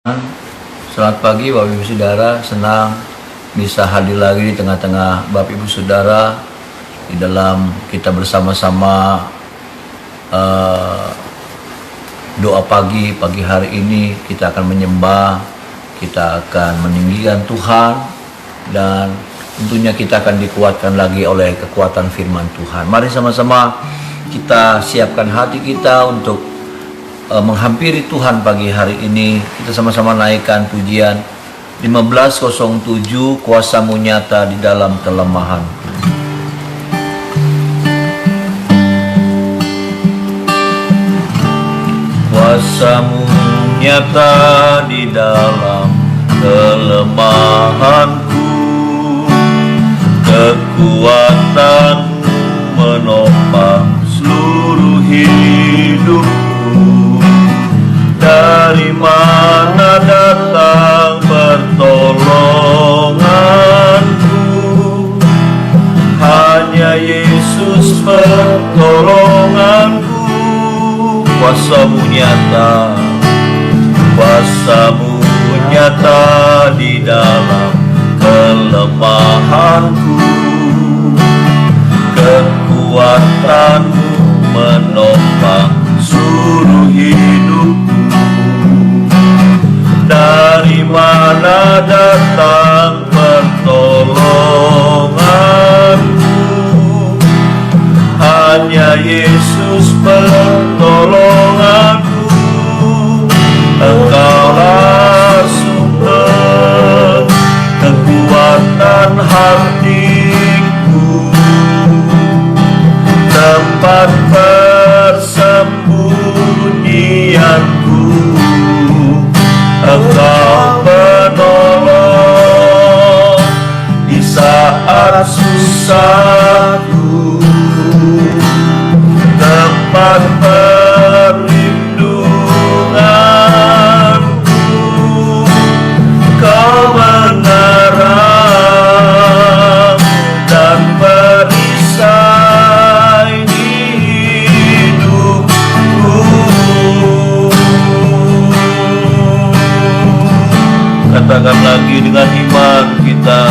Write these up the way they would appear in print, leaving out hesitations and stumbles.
Selamat pagi Bapak Ibu Saudara, senang bisa hadir lagi di tengah-tengah Bapak Ibu Saudara di dalam kita bersama-sama doa pagi hari ini. Kita akan menyembah, kita akan meninggikan Tuhan, dan tentunya kita akan dikuatkan lagi oleh kekuatan firman Tuhan. Mari sama-sama kita siapkan hati kita untuk menghampiri Tuhan pagi hari ini. Kita sama-sama naikkan pujian 1507, Kuasa-Mu nyata di dalam kelemahan. Kuasa-Mu nyata di dalam kelemahanku, kekuatan-Mu menopang seluruh hidupku. Dari mana datang pertolonganku? Hanya Yesus pertolonganku. Kuasa-Mu nyata, Kuasa-Mu nyata di dalam kelemahanku, kekuatan-Mu menopang seluruh hidupku. Dari mana datang pertolonganku? Hanya Yesus pertolonganku. Engkaulah sumber kekuatan hatiku, tempat persembunyianku. Engkau penolong di saat susahku, tempat perlindunganku. Kau menerang dan perisai di hidupku. Katakan lagi dengan iman kita,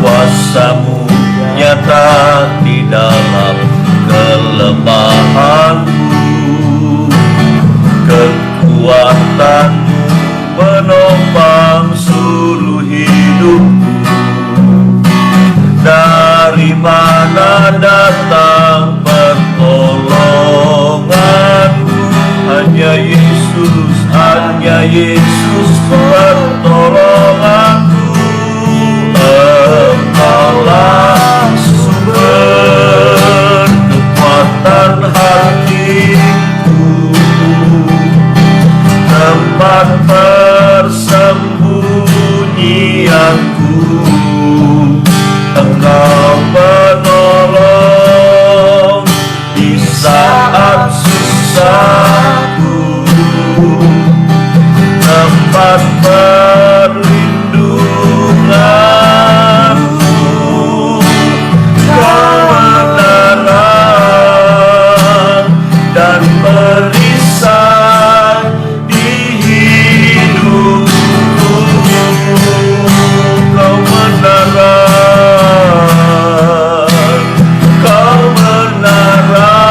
Kuasa-Mu nyata di dalam kelemahanku, kekuatan-Mu menopang seluruh hidupku. Dari mana datang pertolonganku? Hanya Yesus, hanya Yesus pertolonganku. Engkaulah sumber kekuatan hatiku, tempat persembunyianku. Engkau penolong di saat susahku, tempat perlindunganku. Kau menerang dan perisai di hidupku. Kau menerang, Kau menerang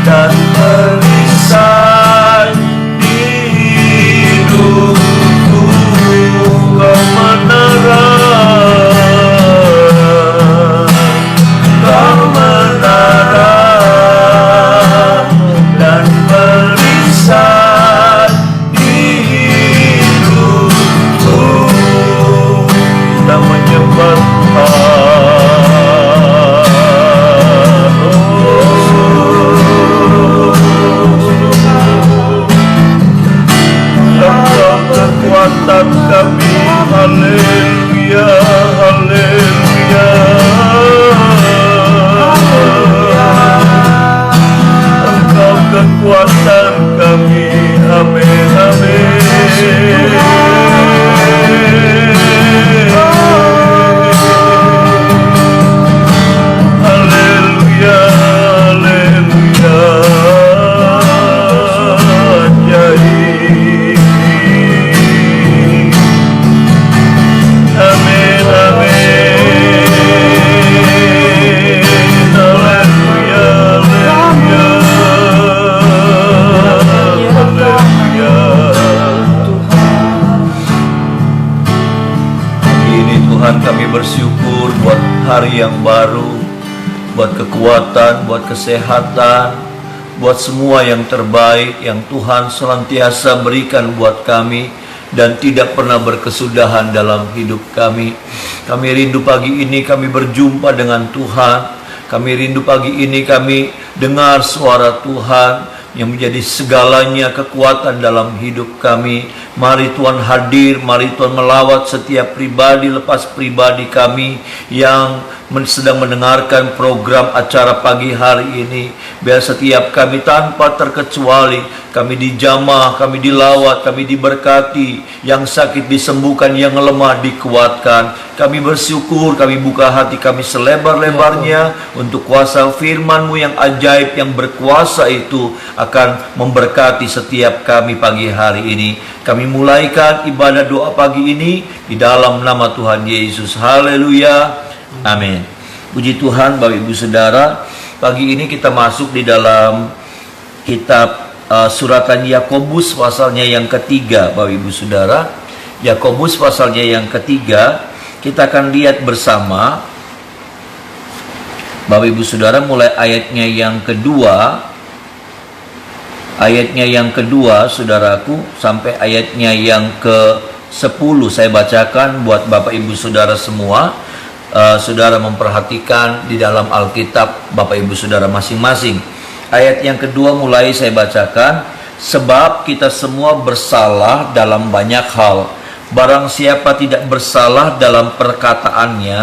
dan perisai di hidupku. Kau menerang, Kau menerang dan perisai di hidupku. Kita menyembah Engkau kekuatan kami, haleluya, haleluya. Engkau kekuatan kami, amin, amin. Haleluya, haleluya. Jadi bersyukur buat hari yang baru, buat kekuatan, buat kesehatan, buat semua yang terbaik yang Tuhan senantiasa berikan buat kami dan tidak pernah berkesudahan dalam hidup kami. Kami rindu pagi ini kami berjumpa dengan Tuhan. Kami rindu pagi ini kami dengar suara Tuhan yang menjadi segalanya kekuatan dalam hidup kami. Mari Tuhan hadir, mari Tuhan melawat setiap pribadi lepas pribadi kami yang sedang mendengarkan program acara pagi hari ini. Biar setiap kami tanpa terkecuali, kami dijamah, kami dilawat, kami diberkati, yang sakit disembuhkan, yang lemah dikuatkan. Kami bersyukur, kami buka hati kami selebar-lebarnya untuk kuasa firman-Mu yang ajaib, yang berkuasa itu akan memberkati setiap kami pagi hari ini. Kami mulaikan ibadah doa pagi ini di dalam nama Tuhan Yesus. Haleluya. Amin. Puji Tuhan, Bapak Ibu Saudara. Pagi ini kita masuk di dalam kitab suratan Yakobus pasalnya yang ketiga, Bapak Ibu Saudara. Yakobus pasalnya yang ketiga. Kita akan lihat bersama, Bapak Ibu Saudara, mulai ayatnya yang kedua. Ayatnya yang kedua, saudaraku, sampai ayatnya yang ke-10 saya bacakan buat Bapak Ibu Saudara semua. Saudara memperhatikan di dalam Alkitab Bapak Ibu Saudara masing-masing. Ayat yang kedua mulai saya bacakan. Sebab kita semua bersalah dalam banyak hal. Barang siapa tidak bersalah dalam perkataannya,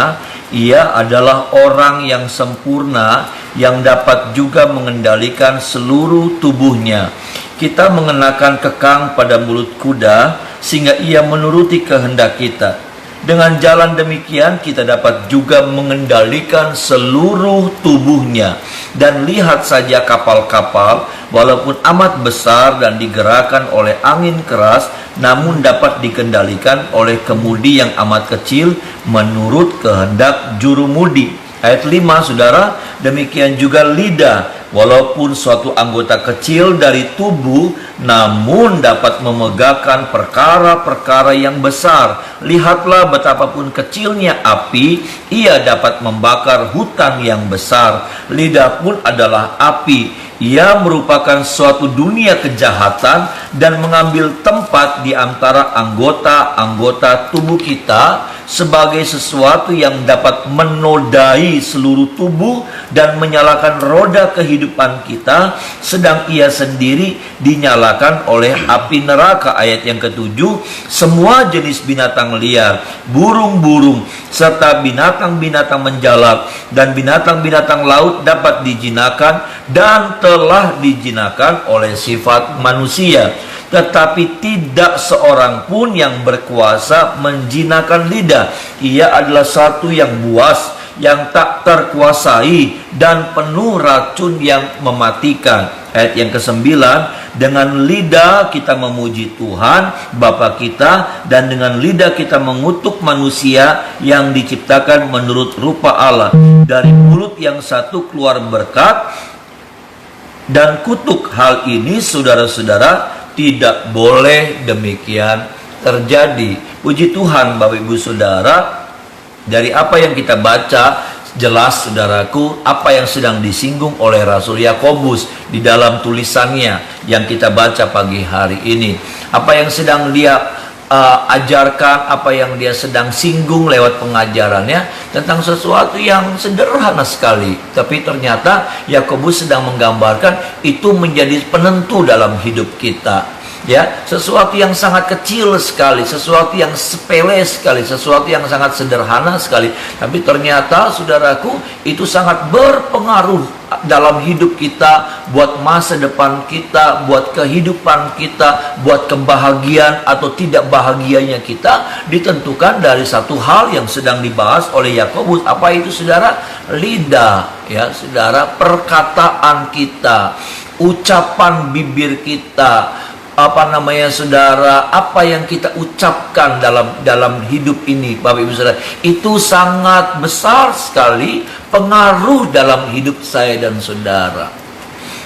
ia adalah orang yang sempurna, yang dapat juga mengendalikan seluruh tubuhnya. Kita mengenakan kekang pada mulut kuda, sehingga ia menuruti kehendak kita. Dengan jalan demikian kita dapat juga mengendalikan seluruh tubuhnya. Dan lihat saja kapal-kapal, walaupun amat besar dan digerakkan oleh angin keras, namun dapat dikendalikan oleh kemudi yang amat kecil menurut kehendak jurumudi. Ayat 5, saudara, demikian juga lidah, walaupun suatu anggota kecil dari tubuh, namun dapat memegahkan perkara-perkara yang besar. Lihatlah betapapun kecilnya api, ia dapat membakar hutan yang besar. Lidah pun adalah api. Ia merupakan suatu dunia kejahatan dan mengambil tempat di antara anggota-anggota tubuh kita sebagai sesuatu yang dapat menodai seluruh tubuh dan menyalakan roda kehidupan kita, sedang ia sendiri dinyalakan oleh api neraka. Ayat yang ke-7, semua jenis binatang liar, burung-burung, serta binatang-binatang menjalak dan binatang-binatang laut dapat dijinakan dan telah dijinakan oleh sifat manusia. Tetapi tidak seorang pun yang berkuasa menjinakan lidah. Ia adalah satu yang buas, yang tak terkuasai, dan penuh racun yang mematikan. Ayat yang ke-9, dengan lidah kita memuji Tuhan Bapa kita, dan dengan lidah kita mengutuk manusia yang diciptakan menurut rupa Allah. Dari mulut yang satu keluar berkat dan kutuk. Hal ini, saudara-saudara, tidak boleh demikian terjadi. Puji Tuhan, Bapak Ibu Saudara, dari apa yang kita baca jelas, saudaraku, apa yang sedang disinggung oleh Rasul Yakobus di dalam tulisannya yang kita baca pagi hari ini. Apa yang sedang dia ajarkan, apa yang dia sedang singgung lewat pengajarannya tentang sesuatu yang sederhana sekali, tapi ternyata Yakobus sedang menggambarkan itu menjadi penentu dalam hidup kita. Ya, sesuatu yang sangat kecil sekali, sesuatu yang sepele sekali, sesuatu yang sangat sederhana sekali, tapi ternyata, saudaraku, itu sangat berpengaruh dalam hidup kita, buat masa depan kita, buat kehidupan kita, buat kebahagiaan atau tidak bahagianya kita, ditentukan dari satu hal yang sedang dibahas oleh Yakobus. Apa itu, saudara? Lidah, ya, saudara, perkataan kita, ucapan bibir kita, saudara, apa yang kita ucapkan dalam hidup ini, Bapak Ibu Saudara, itu sangat besar sekali pengaruh dalam hidup saya dan saudara.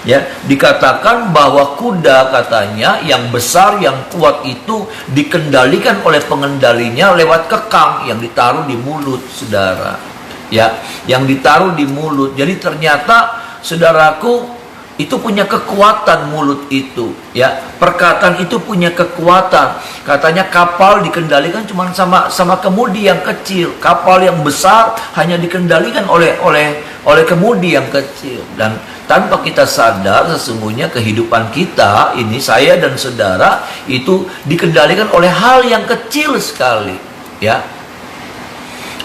Ya, dikatakan bahwa kuda katanya yang besar, yang kuat itu dikendalikan oleh pengendalinya lewat kekang yang ditaruh di mulut, saudara. Ya, yang ditaruh di mulut. Jadi ternyata, saudaraku, itu punya kekuatan mulut itu. Ya, perkataan itu punya kekuatan. Katanya kapal dikendalikan cuma sama kemudi yang kecil. Kapal yang besar hanya dikendalikan oleh kemudi yang kecil. Dan tanpa kita sadar, sesungguhnya kehidupan kita ini, saya dan saudara, itu dikendalikan oleh hal yang kecil sekali. Ya,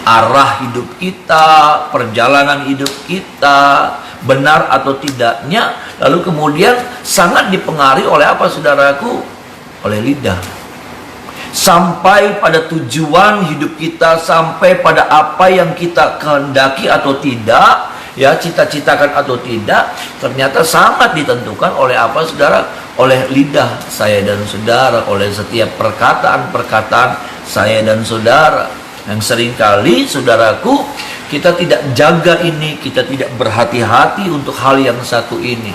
arah hidup kita, perjalanan hidup kita, benar atau tidaknya, lalu kemudian sangat dipengaruhi oleh apa, saudaraku? Oleh lidah. Sampai pada tujuan hidup kita, sampai pada apa yang kita kehendaki atau tidak, ya, cita-citakan atau tidak, ternyata sangat ditentukan oleh apa, saudara? Oleh lidah saya dan saudara, oleh setiap perkataan-perkataan saya dan saudara. Yang seringkali, saudaraku, kita tidak jaga ini, kita tidak berhati-hati untuk hal yang satu ini.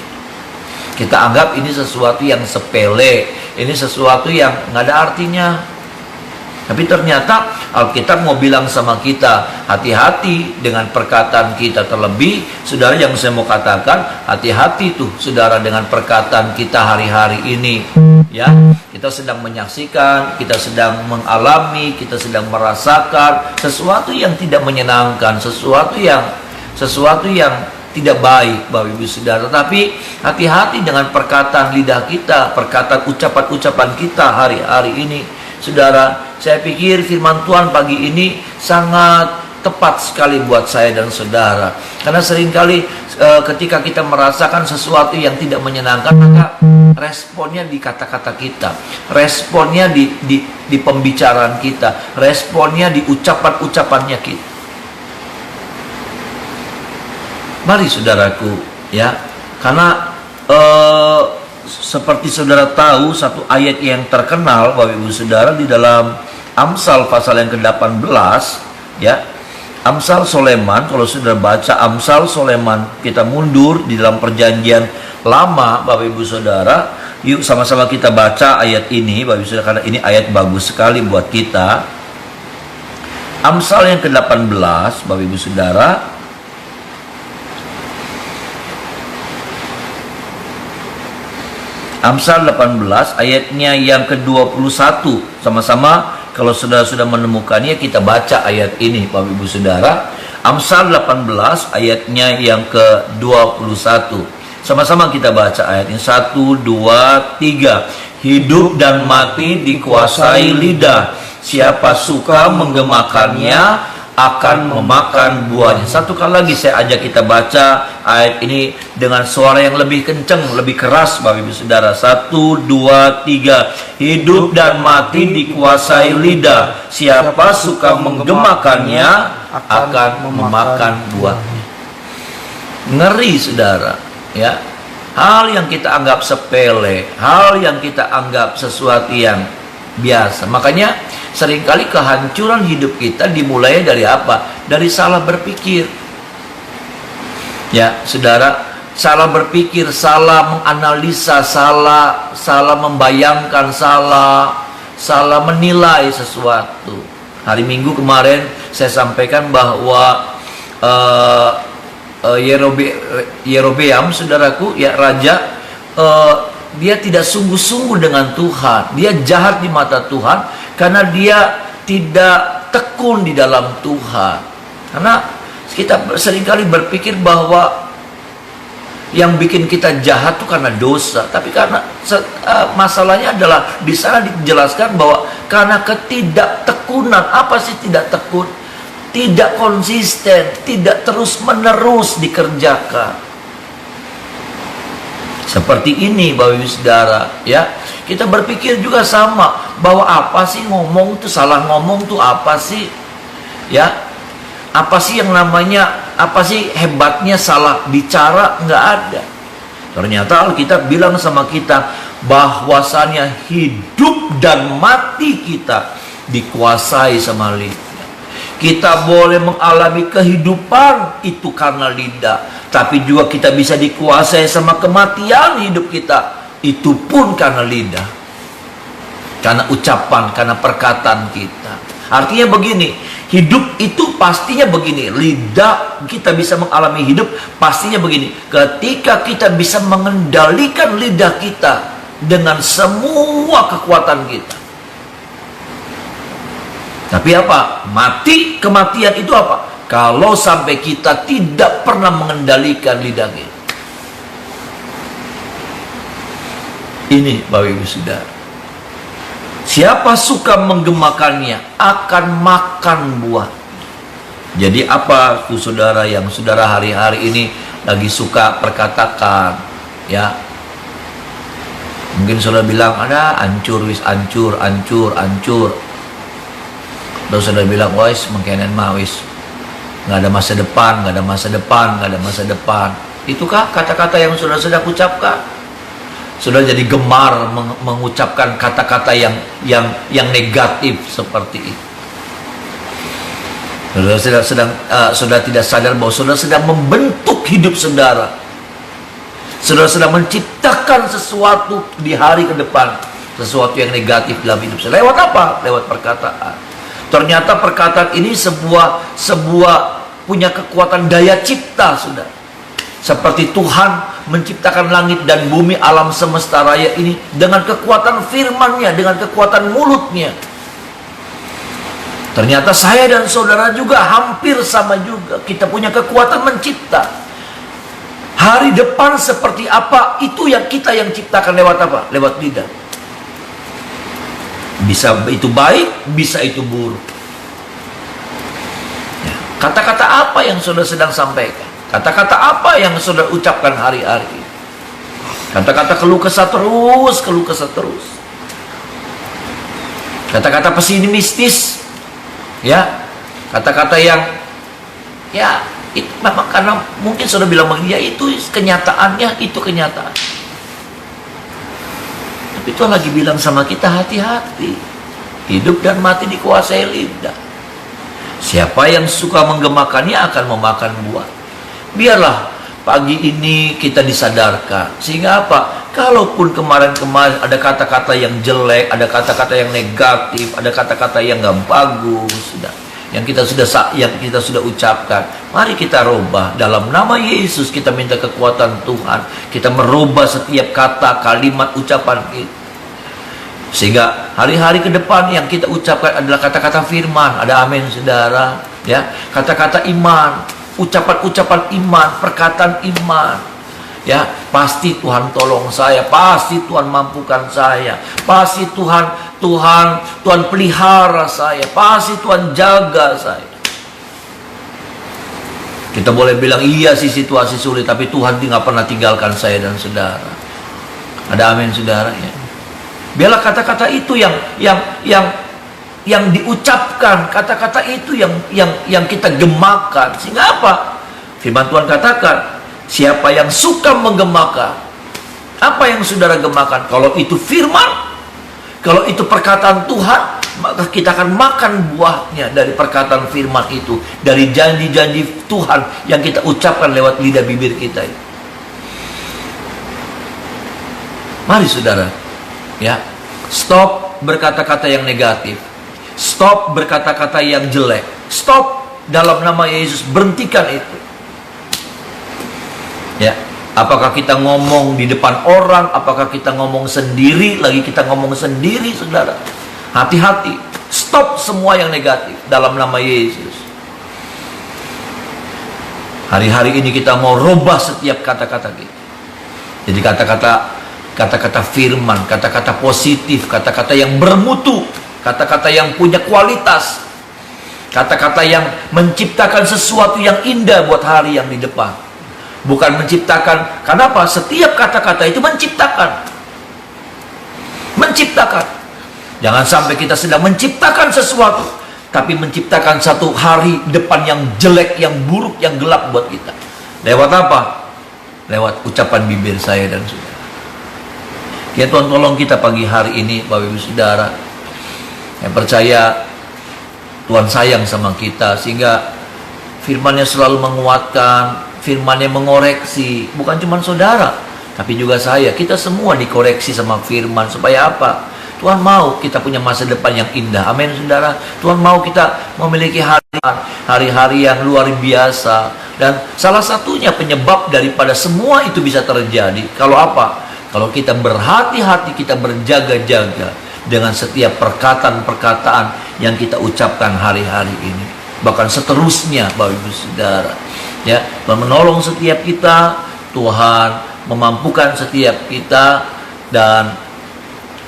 Kita anggap ini sesuatu yang sepele, ini sesuatu yang nggak ada artinya. Tapi ternyata Alkitab mau bilang sama kita, hati-hati dengan perkataan kita. Terlebih, saudara, yang saya mau katakan, hati-hati tuh, saudara, dengan perkataan kita hari-hari ini. Ya, kita sedang menyaksikan, kita sedang mengalami, kita sedang merasakan sesuatu yang tidak menyenangkan, sesuatu yang tidak baik, Bapak Ibu Saudara. Tapi hati-hati dengan perkataan lidah kita, perkataan ucapan-ucapan kita hari-hari ini. Saudara, saya pikir firman Tuhan pagi ini sangat tepat sekali buat saya dan saudara. Karena seringkali ketika kita merasakan sesuatu yang tidak menyenangkan, maka responnya di kata-kata kita, responnya di pembicaraan kita, responnya di ucapan-ucapannya kita. Mari, saudaraku, ya, karena seperti saudara tahu, satu ayat yang terkenal, Bapak Ibu Saudara, di dalam Amsal pasal yang ke-18, ya, Amsal Soleman. Kalau sudah baca Amsal Soleman, kita mundur di dalam perjanjian lama, Bapak Ibu Saudara. Yuk sama-sama kita baca ayat ini, Bapak Ibu Saudara, karena ini ayat bagus sekali buat kita. Amsal yang ke-18, Bapak Ibu Saudara. Amsal 18 ayatnya yang ke-21. Sama-sama kalau sudah menemukannya, kita baca ayat ini, Bapak Ibu Saudara. Amsal 18 ayatnya yang ke-21. Sama-sama kita baca ayatnya. 1, 2, 3. Hidup dan mati dikuasai lidah. Siapa suka menggemakannya akan memakan buahnya. Satu kali lagi saya ajak kita baca ayat ini dengan suara yang lebih kencang, lebih keras, Bapak Ibu Saudara. 1, 2, 3. Hidup dan mati dikuasai lidah. Siapa suka menggemakannya akan memakan buahnya. Ngeri, saudara, ya. Hal yang kita anggap sepele, hal yang kita anggap sesuatu yang biasa. Makanya seringkali kehancuran hidup kita dimulai dari apa? Dari salah berpikir. Ya, saudara, salah berpikir, salah menganalisa, salah membayangkan, salah menilai sesuatu. Hari Minggu kemarin saya sampaikan bahwa Yerobeam, saudaraku, ya, raja, dia tidak sungguh-sungguh dengan Tuhan. Dia jahat di mata Tuhan karena dia tidak tekun di dalam Tuhan. Karena kita seringkali berpikir bahwa yang bikin kita jahat itu karena dosa, tapi karena masalahnya adalah di sana dijelaskan bahwa karena ketidaktekunan. Apa sih tidak tekun? Tidak konsisten, tidak terus-menerus dikerjakan. Seperti ini, Bapak Ibu Saudara, ya. Kita berpikir juga sama bahwa apa sih ngomong tuh, salah ngomong tuh apa sih? Ya. Apa sih yang namanya, apa sih hebatnya salah bicara? Nggak ada. Ternyata Alkitab bilang sama kita bahwasannya hidup dan mati kita dikuasai sama lidah. Kita boleh mengalami kehidupan itu karena lidah, tapi juga kita bisa dikuasai sama kematian hidup kita, itu pun karena lidah, karena ucapan, karena perkataan kita. Artinya begini, hidup itu pastinya begini, lidah kita bisa mengalami hidup pastinya begini, ketika kita bisa mengendalikan lidah kita dengan semua kekuatan kita. Tapi apa? Kematian itu apa? Kalau sampai kita tidak pernah mengendalikan lidah kita. Ini Bapak Ibu Saudara, siapa suka menggemakannya akan makan buah. Jadi apa tuh saudara yang saudara hari-hari ini lagi suka perkatakan, ya? Mungkin saudara bilang ada ancur, ancur. Lalu saudara bilang, wis mengkenen mah wis nggak ada masa depan, nggak ada masa depan. Itukah kata-kata yang saudara sedang ucapkan? Saudara jadi gemar mengucapkan kata-kata yang negatif seperti itu. Saudara tidak sadar bahwa saudara sedang membentuk hidup saudara. Saudara sedang menciptakan sesuatu di hari ke depan, sesuatu yang negatif dalam hidup saudara. Lewat apa? Lewat perkataan. Ternyata perkataan ini sebuah punya kekuatan daya cipta, saudara. Seperti Tuhan menciptakan langit dan bumi, alam semesta raya ini dengan kekuatan firman-Nya, dengan kekuatan mulutnya. Ternyata saya dan saudara juga hampir sama juga. Kita punya kekuatan mencipta. Hari depan seperti apa, itu yang kita yang ciptakan. Lewat apa? Lewat lidah. Bisa itu baik, bisa itu buruk. Ya. Kata-kata apa yang saudara sedang sampaikan? Kata-kata apa yang saudara ucapkan hari-hari ini? Kata-kata keluh kesah terus. Kata-kata pesimistis, ya. Kata-kata yang, ya, itu memang karena mungkin saudara bilang begini, ya itu kenyataannya, itu kenyataan. Tapi Tuhan lagi bilang sama kita, hati-hati. Hidup dan mati dikuasai lidah. Siapa yang suka menggemakannya akan memakan buah. Biarlah pagi ini kita disadarkan. Sehingga apa? Kalaupun kemarin-kemarin ada kata-kata yang jelek, ada kata-kata yang negatif, ada kata-kata yang gak bagus, yang kita sudah ucapkan, mari kita rubah dalam nama Yesus. Kita minta kekuatan Tuhan, kita merubah setiap kata, kalimat, ucapan kita, sehingga hari-hari ke depan yang kita ucapkan adalah kata-kata firman. Ada amin saudara, ya. Kata-kata iman, ucapan-ucapan iman, perkataan iman, ya. Pasti Tuhan tolong saya, pasti Tuhan mampukan saya, pasti Tuhan pelihara saya, pasti Tuhan jaga saya. Kita boleh bilang iya sih situasi sulit, tapi Tuhan tidak pernah tinggalkan saya dan saudara. Ada amin saudara, ya. Biarlah kata-kata itu yang diucapkan, kata-kata itu yang kita gemakan. Sehingga apa? Firman Tuhan katakan, siapa yang suka menggemakan, apa yang saudara gemakan? Kalau itu firman, kalau itu perkataan Tuhan, maka kita akan makan buahnya dari perkataan firman itu, dari janji-janji Tuhan yang kita ucapkan lewat lidah bibir kita. Mari saudara, ya, stop berkata-kata yang negatif, stop berkata-kata yang jelek, stop dalam nama Yesus, berhentikan itu. Ya, apakah kita ngomong di depan orang, apakah kita ngomong sendiri, lagi kita ngomong sendiri, saudara. Hati-hati, stop semua yang negatif dalam nama Yesus. Hari-hari ini kita mau rubah setiap kata-kata kita. Jadi kata-kata firman, kata-kata positif, kata-kata yang bermutu, kata-kata yang punya kualitas, kata-kata yang menciptakan sesuatu yang indah buat hari yang di depan. Bukan menciptakan, karena apa? Setiap kata-kata itu menciptakan. Jangan sampai kita sedang menciptakan sesuatu, tapi menciptakan satu hari depan yang jelek, yang buruk, yang gelap buat kita. Lewat apa? Lewat ucapan bibir saya dan saudara. Ya Tuhan tolong kita pagi hari ini, Bapak Ibu Saudara. Yang percaya Tuhan sayang sama kita, sehingga firman-Nya selalu menguatkan, firman-Nya mengoreksi. Bukan cuma saudara, tapi juga saya. Kita semua dikoreksi sama firman. Supaya apa? Tuhan mau kita punya masa depan yang indah. Amin, saudara. Tuhan mau kita memiliki hari-hari yang luar biasa. Dan salah satunya penyebab daripada semua itu bisa terjadi, kalau apa? Kalau kita berhati-hati, kita berjaga-jaga dengan setiap perkataan-perkataan yang kita ucapkan hari-hari ini. Bahkan seterusnya, Bapak Ibu Saudara. Ya, Tuhan menolong setiap kita, Tuhan memampukan setiap kita, dan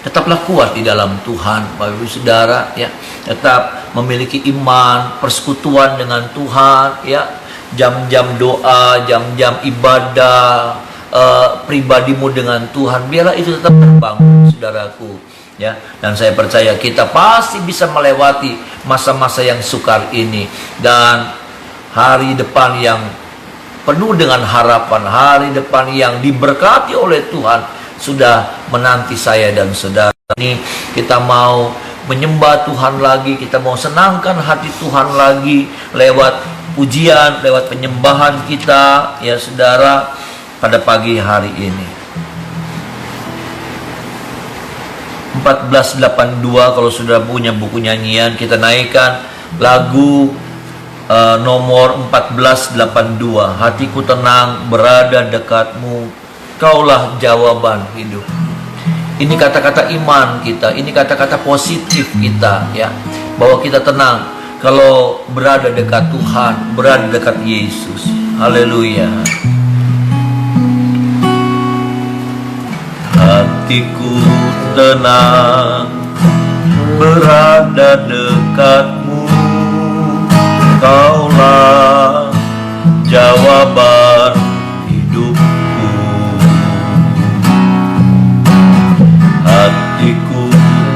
tetaplah kuat di dalam Tuhan, Bapak Ibu Saudara, ya. Tetap memiliki iman, persekutuan dengan Tuhan, ya. Jam-jam doa, jam-jam ibadah, pribadimu dengan Tuhan, biarlah itu tetap terbangun, saudaraku, ya. Dan saya percaya kita pasti bisa melewati masa-masa yang sukar ini, dan hari depan yang penuh dengan harapan, hari depan yang diberkati oleh Tuhan sudah menanti saya dan saudara. Ini kita mau menyembah Tuhan lagi, kita mau senangkan hati Tuhan lagi lewat pujian, lewat penyembahan kita, ya saudara, pada pagi hari ini. 1482, kalau sudah punya buku nyanyian, kita naikkan lagu nomor 1482. Hatiku tenang berada dekatmu, kaulah jawaban hidup. Ini kata-kata iman kita, ini kata-kata positif kita, ya, bahwa kita tenang kalau berada dekat Tuhan, berada dekat Yesus. Haleluya. Hatiku tenang berada dekatmu, kaulah jawaban hidupku. Hatiku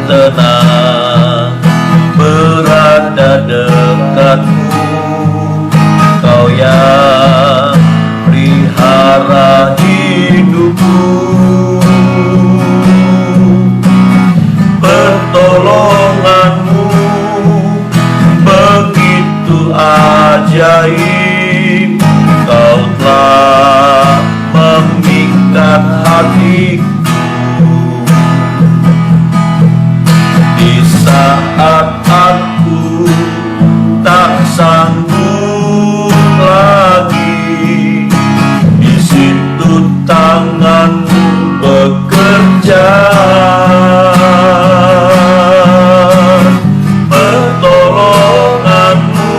tenang berada dekatmu, kau yang pelihara hidupku. Pertolonganmu begitu ajaib, kau telah memikat hatiku. Di saat aku tak sanggup lagi, di situ tanganmu bekerja. Pertolonganmu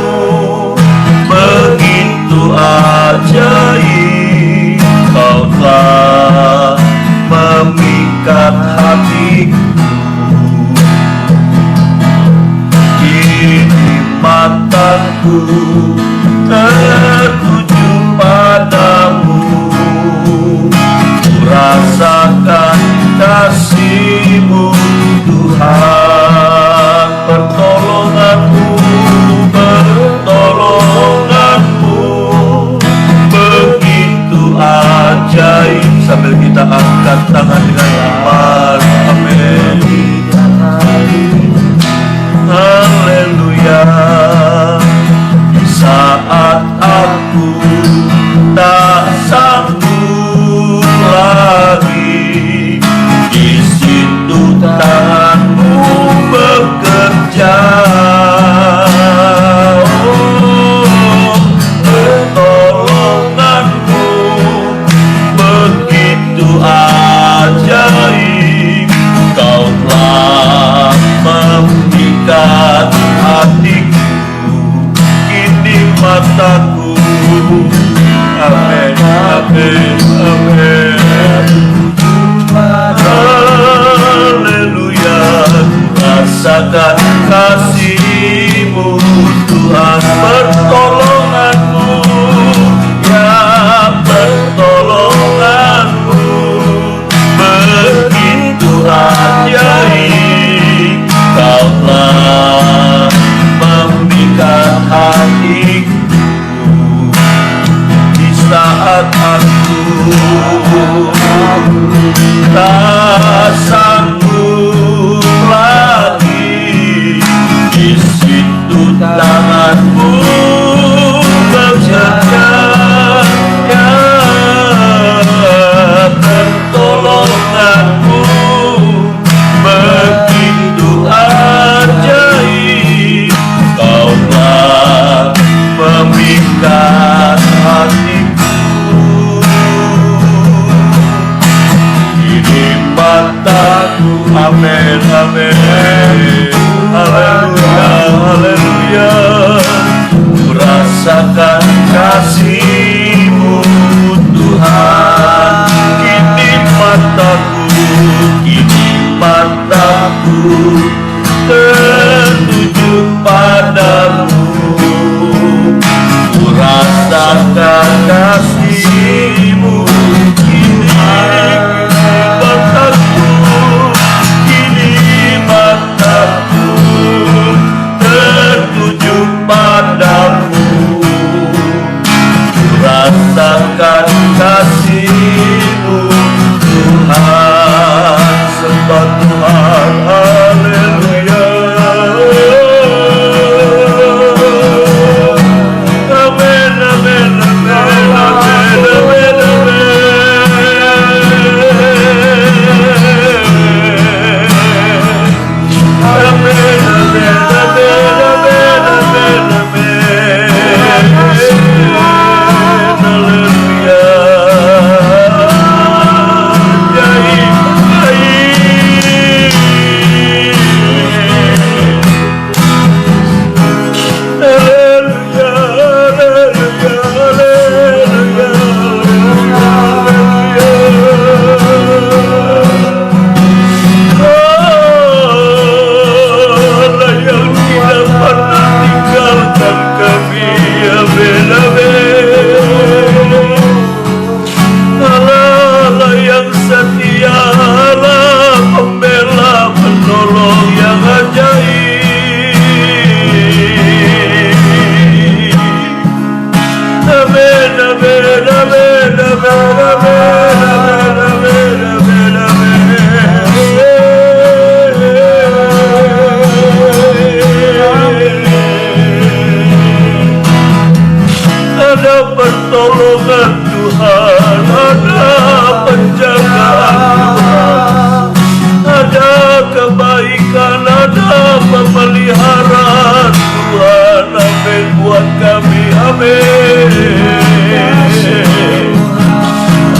begitu ajaib, kau telah memikat hatiku. Mataku tertuju padamu, ku rasakan kasih-Mu Tuhan. Pertolonganmu, pertolonganmu begitu ajaib. Sambil kita angkat tangan dengan iman, amin. Haleluya. Di saat aku tak sanggup lagi, di situ tanganmu bekerja. Oh, pertolonganmu begitu ajaib, kau telah memikat hatiku. Kini mataku, amin, amin, amin. Haleluya. Rasakan kasih-Mu Tuhan. Pertolonganmu, ya pertolonganmu begitu ajaib, kau telah memikat hatiku. Di saat aku tak sanggup lagi, amin, amin. Haleluya, haleluya. Merasakan kasih-Mu Tuhan. Kini mataku tertuju padamu. Merasakan kasih-Mu. Kini mataku tertuju padamu. Rasakan kasih-Mu Tuhan, sembah Tuhan, haleluya. Amin, amin, amin, amin, amin, pertolongan Tuhan, ada penjagaan Tuhan, ada kebaikan, ada pemeliharaan Tuhan. Amin buat kami, amin.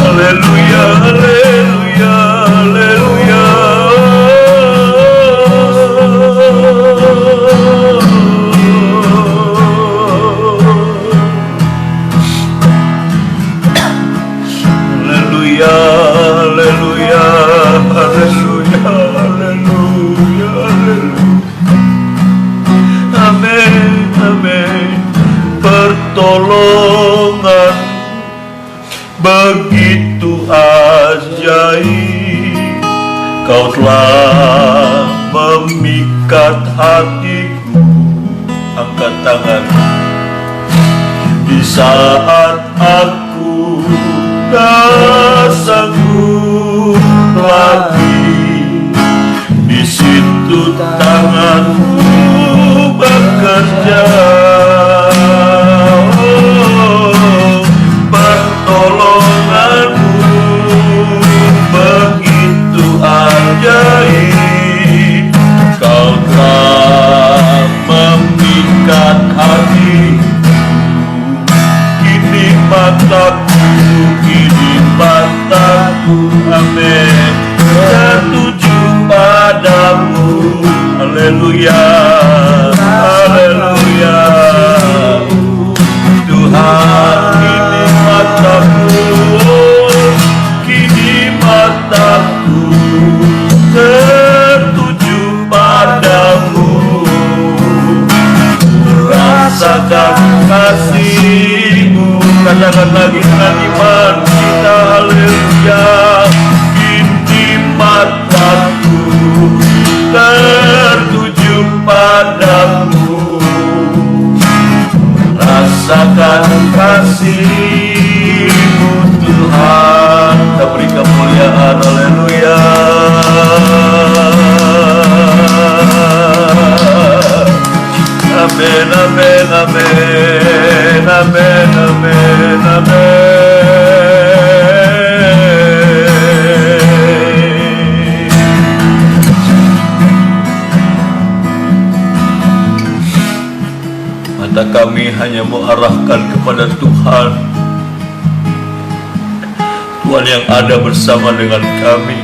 Haleluya, haleluya, haleluya. Haleluya, haleluya, haleluya, haleluya. Amin, amin. Pertolongan begitu ajaib, Kau telah memikat hatiku. Angkat tangan. Di saat aku tak sanggup lagi, di situ tanganmu bekerja. Oh, pertolonganmu begitu ajaib, Kau telah memikat hatiku. Kini mataku, amin, tertuju padamu. Haleluya, haleluya. Tuhan, kini mataku tertuju padamu. Rasakan kasih-Mu. Katakan lagi dengan iman kita, haleluya. Kini mataku tertuju padamu. Rasakan kasih-Mu Tuhan. Kita beri kemuliaan, haleluya. Amin, amin, amin, amin, amin, amin. Mata kami hanya mau arahkan kepada Tuhan. Tuhan yang ada bersama dengan kami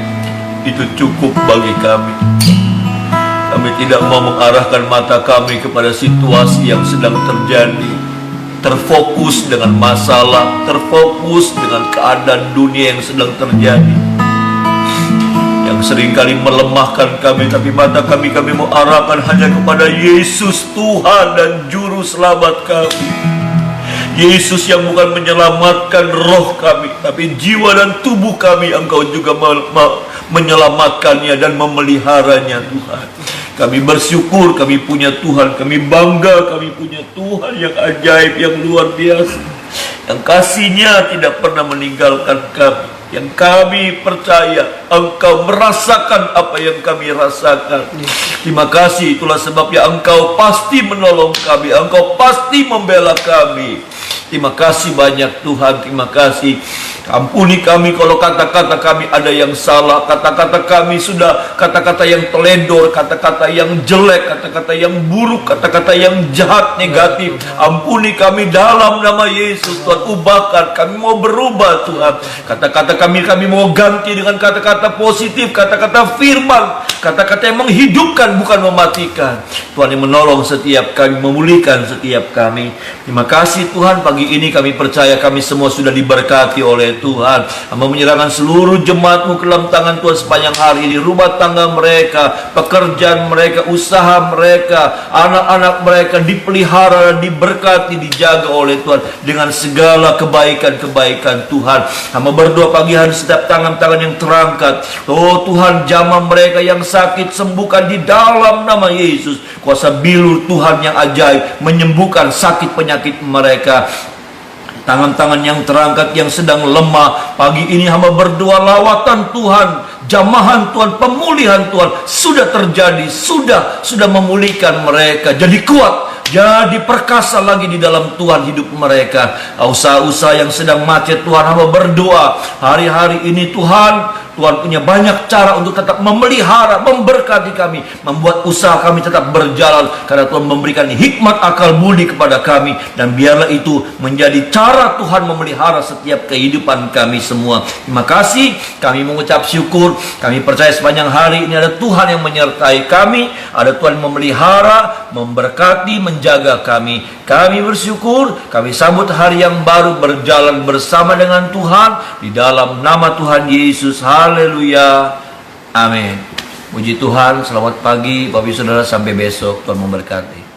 itu cukup bagi kami. Kami tidak mau mengarahkan mata kami kepada situasi yang sedang terjadi, terfokus dengan masalah, terfokus dengan keadaan dunia yang sedang terjadi, yang seringkali melemahkan kami. Tapi mata kami mau arahkan hanya kepada Yesus, Tuhan dan Juru Selamat kami. Yesus yang bukan menyelamatkan roh kami, tapi jiwa dan tubuh kami Engkau juga menyelamatkannya dan memeliharanya, Tuhan. Kami bersyukur kami punya Tuhan, kami bangga kami punya Tuhan yang ajaib, yang luar biasa, yang kasih-Nya tidak pernah meninggalkan kami, yang kami percaya Engkau merasakan apa yang kami rasakan. Terima kasih, itulah sebabnya Engkau pasti menolong kami, Engkau pasti membela kami. Terima kasih banyak Tuhan, terima kasih. Ampuni kami kalau kata-kata kami ada yang salah, kata-kata kami sudah kata-kata yang teledor, kata-kata yang jelek, kata-kata yang buruk, kata-kata yang jahat, negatif. Ampuni kami dalam nama Yesus, Tuhan. Ubahkan, kami mau berubah, Tuhan. Kata-kata kami mau ganti dengan kata-kata positif, kata-kata firman, kata-kata yang menghidupkan bukan mematikan. Tuhan yang menolong setiap kami, memulihkan setiap kami. Terima kasih Tuhan, pagi ini kami percaya kami semua sudah diberkati oleh Tuhan. Hamba menyerahkan seluruh jemaat-Mu ke dalam tangan Tuhan sepanjang hari ini. Rumah tangga mereka, pekerjaan mereka, usaha mereka, anak-anak mereka dipelihara dan diberkati, dijaga oleh Tuhan dengan segala kebaikan-kebaikan Tuhan. Hamba berdoa pagi hari setiap tangan-tangan yang terangkat, oh Tuhan, jamah mereka yang sakit sembuhkan di dalam nama Yesus. Kuasa bilur Tuhan yang ajaib menyembuhkan sakit penyakit mereka. Tangan-tangan yang terangkat yang sedang lemah, pagi ini hamba berdoa lawatan Tuhan, jamahan Tuhan, pemulihan Tuhan sudah terjadi, sudah memulihkan mereka, jadi kuat, jadi perkasa lagi di dalam Tuhan hidup mereka. Usaha-usaha yang sedang macet Tuhan, hamba berdoa hari-hari ini Tuhan punya banyak cara untuk tetap memelihara, memberkati kami, membuat usaha kami tetap berjalan, karena Tuhan memberikan hikmat akal budi kepada kami, dan biarlah itu menjadi cara Tuhan memelihara setiap kehidupan kami semua. Terima kasih, kami mengucap syukur, kami percaya sepanjang hari ini ada Tuhan yang menyertai kami, ada Tuhan yang memelihara, memberkati, menjaga kami. Kami bersyukur, kami sambut hari yang baru berjalan bersama dengan Tuhan di dalam nama Tuhan Yesus. Haleluya, amin. Puji Tuhan, selamat pagi Bapak Ibu Saudara, sampai besok, Tuhan memberkati.